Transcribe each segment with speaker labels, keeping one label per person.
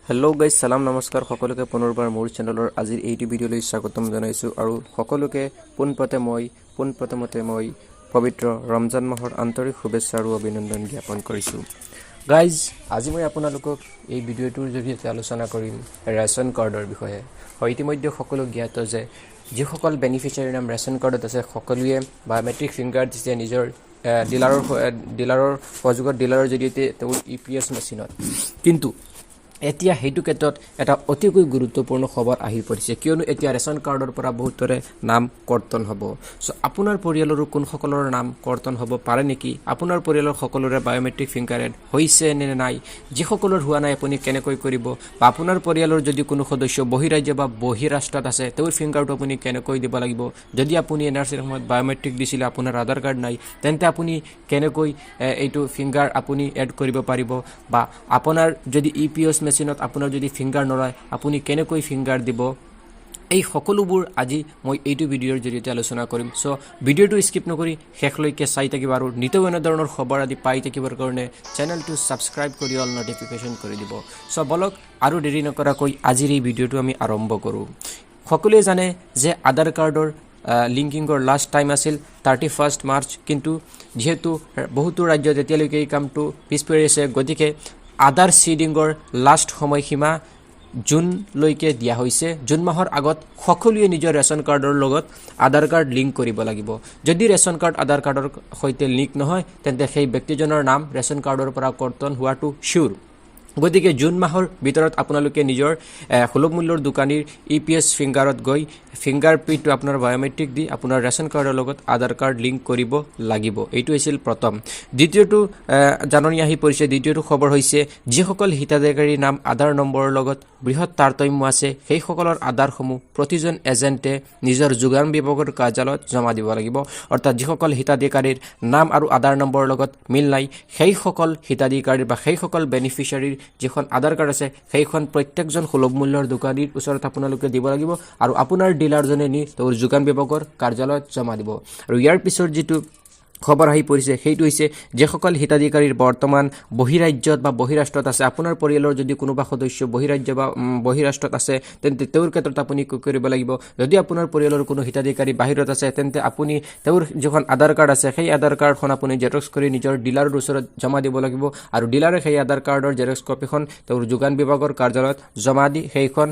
Speaker 1: Hello' guys সালাম নমস্কাৰ সকলোকে পুনৰবাৰ মোৰ চেনেলৰ আজিৰ এইটো ভিডিঅ'লৈ স্বাগতম জনাইছোঁ আৰু সকলোকে পোনপ্ৰথমতে মই পবিত্ৰ ৰমজান মাহৰ আন্তৰিক শুভেচ্ছা আৰু অভিনন্দন জ্ঞাপন কৰিছোঁ। গাইজ আজি মই আপোনালোকক এই ভিডিঅ'টোৰ জৰিয়তে আলোচনা কৰিম ৰেচন কাৰ্ডৰ বিষয়ে। হয়, ইতিমধ্যে সকলো জ্ঞাত যে যিসকল বেনিফিচিয়াৰীৰ নাম ৰেচন কাৰ্ডত আছে সকলোৱে বায়োমেট্ৰিক ফিংগাৰ দিছে নিজৰ ডিলাৰৰ সহযোগত ডিলাৰৰ জৰিয়তে তেওঁৰ EPS মেচিনত। কিন্তু এতিয়া সেইটো ক্ষেত্ৰত এটা অতিকৈ গুৰুত্বপূৰ্ণ খবৰ আহি পৰিছে, কিয়নো এতিয়া ৰেচন কাৰ্ডৰ পৰা বহুতৰে নাম কৰ্তন হ'ব। চ' আপোনাৰ পৰিয়ালৰো কোনসকলৰ নাম কৰ্তন হ'ব পাৰে নেকি? আপোনাৰ পৰিয়ালৰ সকলোৰে বায়োমেট্ৰিক ফিংগাৰ এড হৈছে নে নাই? যিসকলৰ হোৱা নাই আপুনি কেনেকৈ কৰিব, বা আপোনাৰ পৰিয়ালৰ যদি কোনো সদস্য বহিৰাজ্য বা বহিৰাষ্ট্ৰত আছে তেওঁৰ ফিংগাৰটো আপুনি কেনেকৈ দিব লাগিব? যদি আপুনি NRCৰ সময়ত বায়োমেট্ৰিক দিছিলে, আপোনাৰ আধাৰ কাৰ্ড নাই, তেন্তে আপুনি কেনেকৈ এইটো ফিংগাৰ আপুনি এড কৰিব পাৰিব? বা আপোনাৰ যদি EPS মেচিনত আপোনাৰ যদি ফিংগাৰ নলয় আপুনি কেনেকৈ ফিংগাৰ দিব? এই সকলোবোৰ আজি মই এইটো ভিডিঅ'ৰ জৰিয়তে আলোচনা কৰিম। চ' ভিডিঅ'টো স্কিপ নকৰি শেষলৈকে চাই থাকিব আৰু নিতৌ এনেধৰণৰ খবৰ আদি পাই থাকিবৰ কাৰণে চেনেলটো ছাবস্ক্ৰাইব কৰি অল নটিফিকেশ্যন কৰি দিব। চ' বলক আৰু দেৰি নকৰাকৈ আজিৰ এই ভিডিঅ'টো আমি আৰম্ভ কৰোঁ। সকলোৱে জানে যে আধাৰ কাৰ্ডৰ লিংকিঙৰ লাষ্ট টাইম আছিল 31 মাৰ্চ, কিন্তু যিহেতু বহুতো ৰাজ্যত এতিয়ালৈকে এই কামটো পিছ পৰি আছে, গতিকে আধাৰ চিডিঙৰ লাষ্ট সময়সীমা জুনলৈকে দিয়া হৈছে। জুন মাহৰ আগত সকলোৱে নিজৰ ৰেচন কাৰ্ডৰ লগত আধাৰ কাৰ্ড লিংক কৰিব লাগিব। যদি ৰেচন কাৰ্ড আধাৰ কাৰ্ডৰ সৈতে লিংক নহয় তেন্তে সেই ব্যক্তিজনৰ নাম ৰেচন কাৰ্ডৰ পৰা কৰ্তন হোৱাটো চিয়ৰ। গতিকে জুন মাহৰ ভিতৰত আপোনালোকে নিজৰ সুলভ মূল্যৰ দোকানীৰ EPS ফিংগাৰত গৈ ফিংগাৰ প্ৰিণ্টটো আপোনাৰ বায়োমেট্ৰিক দি আপোনাৰ ৰেচন কাৰ্ডৰ লগত আধাৰ কাৰ্ড লিংক কৰিব লাগিব। এইটো আছিল প্ৰথম। দ্বিতীয়টো জাননী আহি পৰিছে, দ্বিতীয়টো খবৰ হৈছে যিসকল হিতাধিকাৰীৰ নাম আধাৰ নম্বৰৰ লগত বৃহৎ তাৰতম্য আছে সেইসকলৰ আধাৰসমূহ প্ৰতিজন এজেণ্টে নিজৰ যোগান বিভাগৰ কাৰ্যালয়ত জমা দিব লাগিব। অৰ্থাৎ যিসকল হিতাধিকাৰীৰ নাম আৰু আধাৰ নম্বৰৰ লগত মিল নাই সেইসকল হিতাধিকাৰীৰ বা সেইসকল বেনিফিচিয়াৰীৰ যিখন আধাৰ কাৰ্ড আছে সেইখন প্ৰত্যেকজন সুলভ মূল্যৰ দোকানীৰ ওচৰত আপোনালোকে দিব লাগিব আৰু আপোনাৰ ডিলাৰজনে নি তেওঁৰ যোগান বিভাগৰ কাৰ্যালয়ত জমা দিব। আৰু ইয়াৰ পিছত যিটো খবৰ আহি পৰিছে সেইটো হৈছে যিসকল হিতাধিকাৰীৰ বৰ্তমান বহিৰাজ্যত বা বহিৰাষ্ট্ৰত আছে, আপোনাৰ পৰিয়ালৰ যদি কোনোবা সদস্য বহিৰাজ্য বা বহিৰাষ্ট্ৰত আছে তেন্তে তেওঁৰ ক্ষেত্ৰত আপুনি কি কৰিব লাগিব? যদি আপোনাৰ পৰিয়ালৰ কোনো হিতাধিকাৰী বাহিৰত আছে তেন্তে আপুনি তেওঁৰ যিখন আধাৰ কাৰ্ড আছে সেই আধাৰ কাৰ্ডখন আপুনি জেৰক্স কৰি নিজৰ ডিলাৰৰ ওচৰত জমা দিব লাগিব আৰু ডিলাৰে সেই আধাৰ কাৰ্ডৰ জেৰক্স কপিখন তেওঁৰ যোগান বিভাগৰ কাৰ্যালয়ত জমা দি সেইখন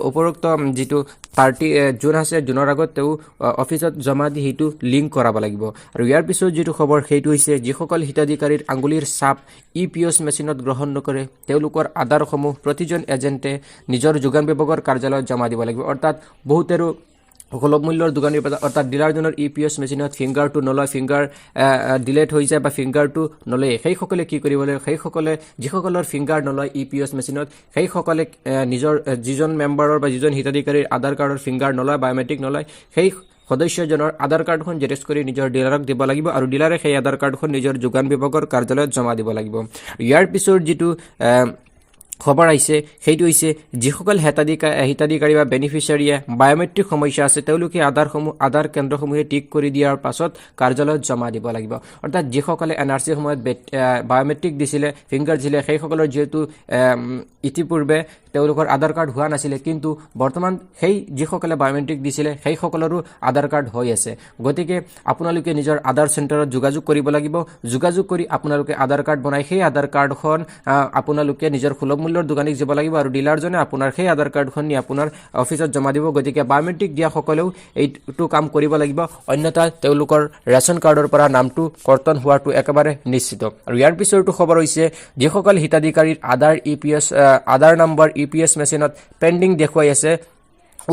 Speaker 1: উপৰোক্ত যিটো 30 জুন আছে জুনৰ আগত তেওঁ অফিচত জমা দি সেইটো লিংক কৰাব লাগিব। আৰু ইয়াৰ পিছত যিটো খবৰ সেইটো হৈছে যিসকল হিতাধিকাৰীৰ আঙুলিৰ ছাপ EPS মেচিনত গ্ৰহণ নকৰে তেওঁলোকৰ আধাৰসমূহ প্ৰতিজন এজেণ্টে নিজৰ যোগান বিভাগৰ কাৰ্যালয়ত জমা দিব লাগিব। অৰ্থাৎ বহুতেৰো সুলভ মূল্যৰ দোকানীৰ অৰ্থাৎ ডিলাৰজনৰ EPS মেচিনত ফিংগাৰটো নলয়, ফিংগাৰ ডিলেট হৈ যায় বা ফিংগাৰটো নলয়, সেইসকলে কি কৰিব লাগিব? সেইসকলে যিসকলৰ ফিংগাৰ নলয় EPS মেচিনত সেইসকলে নিজৰ যিজন মেম্বাৰৰ বা যিজন হিতাধিকাৰীৰ আধাৰ কাৰ্ডৰ ফিংগাৰ নলয়, বায়োমেট্ৰিক নলয়, সেই সদস্যজনৰ আধাৰ কাৰ্ডখন জেৰক্স কৰি নিজৰ ডিলাৰক দিব লাগিব আৰু ডিলাৰে সেই আধাৰ কাৰ্ডখন নিজৰ যোগান বিভাগৰ কাৰ্যালয়ত জমা দিব লাগিব। ইয়াৰ পিছৰ যিটো খবৰ আহিছে সেইটো হৈছে যিসকল হিতাধিকাৰী বা বেনিফিচিয়াৰীয়ে বায়োমেট্ৰিক সমস্যা আছে তেওঁলোকে আধাৰ কেন্দ্ৰসমূহে টিক কৰি দিয়াৰ পাছত কাৰ্যালয়ত জমা দিব লাগিব। অৰ্থাৎ যিসকলে NRCৰ সময়ত বায়োমেট্ৰিক দিছিলে, ফিংগাৰ দিছিলে, সেইসকলৰ যিহেতু ইতিপূৰ্বে তেওঁলোকৰ আধাৰ কাৰ্ড হোৱা নাছিলে, কিন্তু বৰ্তমান সেই যিসকলে বায়োমেট্ৰিক দিছিলে সেইসকলৰো আধাৰ কাৰ্ড হৈ আছে। গতিকে আপোনালোকে নিজৰ আধাৰ চেণ্টাৰত যোগাযোগ কৰিব লাগিব। যোগাযোগ কৰি আপোনালোকে আধাৰ কাৰ্ড বনাই সেই আধাৰ কাৰ্ডখন আপোনালোকে নিজৰ সুলভ মূল্যৰ দোকানীক দিব লাগিব আৰু ডিলাৰজনে আপোনাৰ সেই আধাৰ কাৰ্ডখন নি আপোনাৰ অফিচত জমা দিব। গতিকে বায়োমেট্ৰিক দিয়াসকলেও এইটো কাম কৰিব লাগিব, অন্যথা তেওঁলোকৰ ৰেচন কাৰ্ডৰ পৰা নামটো কৰ্তন হোৱাটো একেবাৰে নিশ্চিত। আৰু ইয়াৰ পিছৰটো খবৰ হৈছে যিসকল হিতাধিকাৰীৰ আধাৰ নম্বৰ EPS মেচিনত পেণ্ডিং দেখুৱাই আছে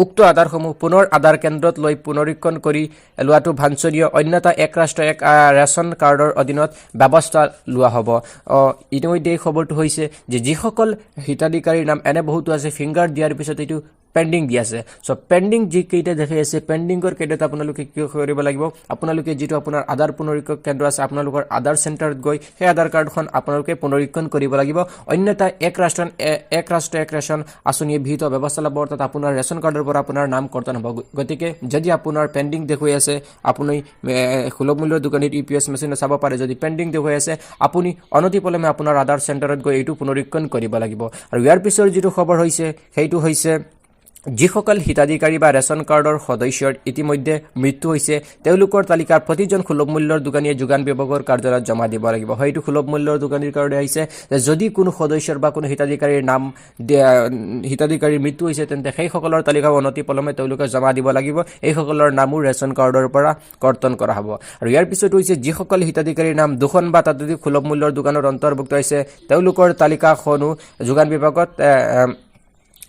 Speaker 1: উক্ত আধাৰসমূহ পুনৰ আধাৰ কেন্দ্ৰত লৈ পুনৰীক্ষণ কৰি লোৱাটো বাঞ্ছনীয়, অন্যথা এক ৰাষ্ট্ৰ এক ৰেচন কাৰ্ডৰ অধীনত ব্যৱস্থা লোৱা হ'ব। ইতিমধ্যে এই খবৰটো হৈছে যে যিসকল হিতাধিকাৰীৰ নাম এনে বহুতো আছে ফিংগাৰ দিয়াৰ পিছত এইটো পেণ্ডিং দি আছে সো পেণ্ডিং যিকেইটা দেখি আছে পেণ্ডিঙৰ কেইটাত আপোনালোকে কি কৰিব লাগিব আপোনালোকে যিটো আপোনাৰ আধাৰ পুনৰীক্ষণ কেন্দ্ৰ আছে আপোনালোকৰ আধাৰ চেণ্টাৰত গৈ সেই আধাৰ কাৰ্ডখন আপোনালোকে পুনৰীক্ষণ কৰিব লাগিব অন্যথা এক ৰাষ্ট্ৰ এক ৰেচন আঁচনিয়ে বিহিত ব্যৱস্থা ল'ব অৰ্থাৎ আপোনাৰ ৰেচন কাৰ্ডৰ পৰা আপোনাৰ নাম কৰ্তন হ'ব গতিকে যদি আপোনাৰ পেণ্ডিং দেখুৱাই আছে আপুনি সুলভ মূল্যৰ দোকানীত ইপিএছ মেচিনত চাব পাৰে যদি পেণ্ডিং দেখুৱাই আছে আপুনি অনতিপলমে আপোনাৰ আধাৰ চেণ্টাৰত গৈ এইটো পুনৰীক্ষণ কৰিব লাগিব আৰু ইয়াৰ পিছৰ যিটো খবৰ হৈছে সেইটো হৈছে যিসকল হিতাধিকাৰী বা ৰেচন কাৰ্ডৰ সদস্যৰ ইতিমধ্যে মৃত্যু হৈছে তেওঁলোকৰ তালিকাৰ প্ৰতিজন সুলভ মূল্যৰ দোকানীয়ে যোগান বিভাগৰ কাৰ্যালয়ত জমা দিব লাগিব হয়তো সুলভ মূল্যৰ দোকানীৰ কাৰণে আহিছে যে যদি কোনো সদস্যৰ বা কোনো হিতাধিকাৰীৰ নাম হিতাধিকাৰীৰ মৃত্যু হৈছে তেন্তে সেইসকলৰ তালিকা অনতিপলমে তেওঁলোকে জমা দিব লাগিব এইসকলৰ নামো ৰেচন কাৰ্ডৰ পৰা কৰ্তন কৰা হ'ব আৰু ইয়াৰ পিছত হৈছে যিসকল হিতাধিকাৰীৰ নাম দুখন বা তাতোধিক সুলভ মূল্যৰ দোকানত অন্তৰ্ভুক্ত হৈছে তেওঁলোকৰ তালিকাখনো যোগান বিভাগত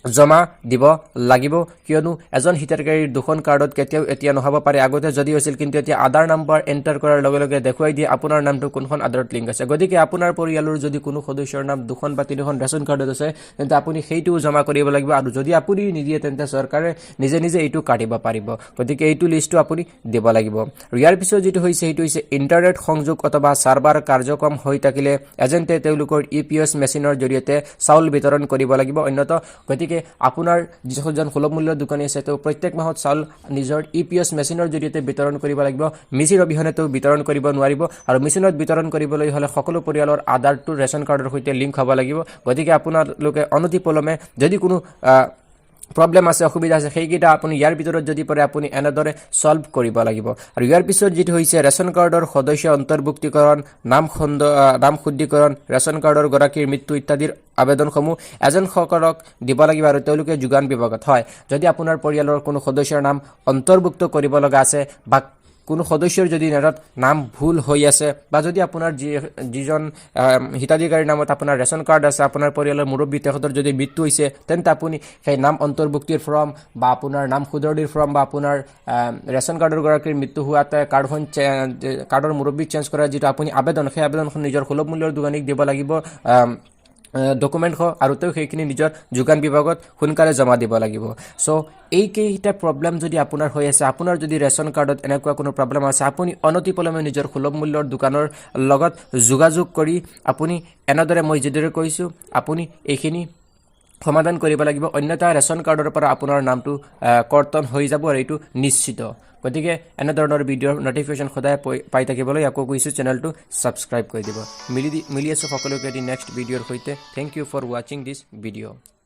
Speaker 1: জমা দিব লাগিব কিয়নো এজন হিতাধিকাৰীৰ দুখন কাৰ্ডত কেতিয়াও এতিয়া নহব পাৰে আগতে যদি হৈছিল কিন্তু এতিয়া আধাৰ নাম্বাৰ এণ্টাৰ কৰাৰ লগে লগে দেখুৱাই দিয়ে আপোনাৰ নামটো কোনখন আধাৰত লিংক আছে গতিকে আপোনাৰ পৰিয়ালৰ যদি কোনো সদস্যৰ নাম দুখন বা তিনিখন ৰেচন কাৰ্ডত আছে তেন্তে আপুনি সেইটোও জমা কৰিব লাগিব আৰু যদি আপুনি নিদিয়ে তেন্তে চৰকাৰে নিজে নিজে এইটো কাটিব পাৰিব গতিকে এইটো লিষ্টটো আপুনি দিব লাগিব আৰু ইয়াৰ পিছত যিটো হৈছে সেইটো হৈছে ইণ্টাৰনেট সংযোগ অথবা চাৰ্ভাৰ কাৰ্যক্ষম হৈ থাকিলে এজেণ্টে তেওঁলোকৰ ইপিএছ মেচিনৰ জৰিয়তে চাউল বিতৰণ কৰিব লাগিব অন্যথা গতিকে আপোনাৰ যিজন সুলভ মূল্যৰ দোকানী আছে তেওঁ প্ৰত্যেক মাহত চাউল নিজৰ ইপিএছ মেচিনৰ জৰিয়তে বিতৰণ কৰিব লাগিব মেচিন অবিহনে তেওঁ বিতৰণ কৰিব নোৱাৰিব আৰু মেচিনত বিতৰণ কৰিবলৈ হ'লে সকলো পৰিয়ালৰ আধাৰটো ৰেচন কাৰ্ডৰ সৈতে লিংক হ'ব লাগিব গতিকে আপোনালোকে অনতিপলমে যদি কোনো প্ৰবলেম আছে অসুবিধা আছে সেইকেইটা আপুনি ইয়াৰ ভিতৰত যদি পাৰে আপুনি এনেদৰে সলভ কৰিব লাগিব আৰু ইয়াৰ পিছত যেটো হৈছে ৰেচন কাৰ্ডৰ সদস্য অন্তৰ্ভুক্তিকৰণ নাম শুদ্ধিকৰণ ৰেচন কাৰ্ডৰ গৰাকীৰ মৃত্যু ইত্যাদিৰ আবেদনসমূহ এজেণ্টসকলক দিব লাগিব আৰু তেওঁলোকে যোগান বিভাগত হয় যদি আপোনাৰ পৰিয়ালৰ কোনো সদস্যৰ নাম অন্তৰ্ভুক্ত কৰিব লগা আছে বা কোনো সদস্যৰ যদি নাম ভুল হৈ আছে বা যদি আপোনাৰ যিজন হিতাধিকাৰীৰ নামত আপোনাৰ ৰেচন কাৰ্ড আছে আপোনাৰ পৰিয়ালৰ মুৰব্বী তেখেতৰ যদি মৃত্যু হৈছে তেন্তে আপুনি সেই নাম অন্তৰ্ভুক্তিৰ ফৰ্ম বা আপোনাৰ নাম শুধৰণিৰ ফৰ্ম বা আপোনাৰ ৰেচন কাৰ্ডৰ গৰাকীৰ মৃত্যু হোৱাতে কাৰ্ডৰ মুৰব্বী চেঞ্জ কৰাৰ যিটো আপুনি আবেদন সেই আবেদনখন নিজৰ সুলভ মূল্যৰ দোকানীক দিব লাগিব ডকুমেণ্ট আৰু তেওঁ সেইখিনি নিজৰ যোগান বিভাগত সোনকালে জমা দিব লাগিব সো এইকেইটা প্ৰবলেম যদি আপোনাৰ হৈ আছে আপোনাৰ যদি ৰেচন কাৰ্ডত এনেকুৱা কোনো প্ৰবলেম আছে আপুনি অনতিপলমে নিজৰ সুলভ মূল্যৰ দোকানৰ লগত যোগাযোগ কৰি আপুনি এনেদৰে মই যিদৰে কৈছোঁ আপুনি এইখিনি সমাধান কৰিব লাগিব অন্যথা ৰেচন কাৰ্ডৰ পৰা আপোনাৰ নামটো কৰ্তন হৈ যাব আৰু এইটো নিশ্চিত গতিকে এনেধৰণৰ ভিডিঅ'ৰ নটিফিকেশ্যন সদায় পাই থাকিবলৈ আকৌ কৈছোঁ চেনেলটো ছাবস্ক্ৰাইব কৰি দিব মিলি আছোঁ সকলোকে নেক্সট ভিডিঅ'ৰ সৈতে থেংক ইউ ফৰ ৱাচিং দিছ ভিডিঅ'